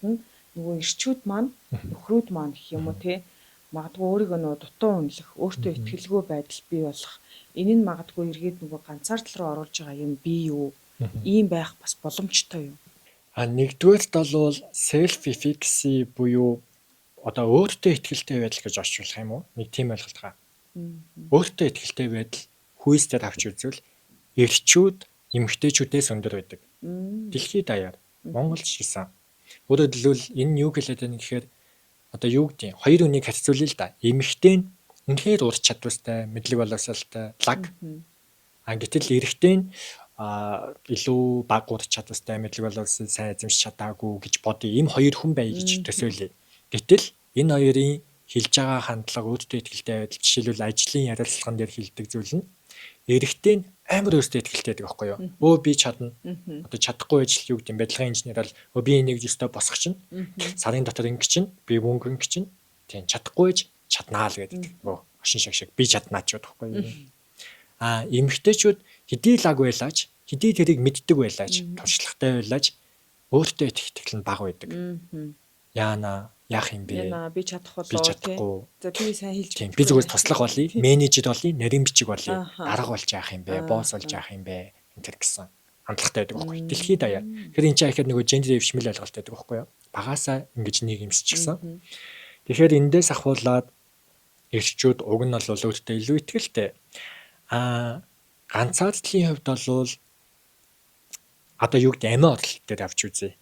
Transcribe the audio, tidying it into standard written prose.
нь нөгөө ирчүүд маань нөхрүүд маань гэх юм уу те магадгүй өөрийгөө нөгөө дутуу үнэлэх, өөртөө итгэлгүй байдал бий болох. Энэ нь магадгүй эргээд нөгөө ганцаардал руу оруулж байгаа юм бий юу? Ийм байх бас боломжтой юу? Нэгдүгээрт бол self efficacy буюу одоо өөртөө итгэлтэй байдал гэж орчуулах юм уу? Нэг тийм ойлголт байгаа. Өөртөө итгэлтэй байдал хүйстэд авч үзвэл эрчүүд эмэгтэйчүүдээс өндөр байдаг. Дэлхийд даяар Монголд ч гэсэн. Өөрөөр хэлбэл энэ нь юу хэлээд байна гэхээр одоо юу гэдэг хоёр үнийг харьцуулъя л да. Эмэгтэй нь үнэхээр ур чадвартай, мэдлэг боловсралтай, лаг. Гэтэл эрэгтэй нь илүү бага ур чадвартай, мэдлэг боловсрал сайн эзэмшиж чадаагүй гэж бодъё. Ийм хоёр хүн бай гэж төсөөлье. Гэтэл энэ хоёрын хэлж байгаа хандлага өөртөө итгэлтэй байдал жишээлбэл ажлын ярилцлаган дээр хэлдэг зүйл нь эрэгтэй нь амар өөртөө итгэлтэй байдаг байхгүй юу? Би чадна. Одоо чадахгүй ажил юу гэдэг юм барилгын инженер бол би энийг өстой босгох чинь сарын дотор ингэ чинь би мөнгө ингэ чинь тийм чадахгүй ч чаднаа л гэдэг. Ошин шиг би чаднаа ч байхгүй юу? Эмэгтэйчүүд хэдий лаг байлаач, хэдий тэрийг мэддэг байлаач, туршлагатай байлаач өөртөө итгэл нь бага байдаг. Яах юм бэ? Би чадахгүй. За би сайн хэлж чадахгүй. Би зүгээр туслах болъё, менежер болъё, нарийн бичиг болъё, дарга болж яах юм бэ? Босс болж яах юм бэ? Энтэр гэсэн хандлагатай байдаг байхгүй юу? Дэлхийд даяар. Тэгэхээр энэ чинь ихээр нөгөө gender дэвшмэл ойлголт байдаг байхгүй юу? Багаасаа ингэж нийгэмсчихсэн. Тэгэхээр эндээс ахуулаад эрчүүд уг нь бол өөртөө илүү итгэлтэй. Ганцаардлын хувьд бол одоо юу гэдэг амиа орлт дээр авч үзье.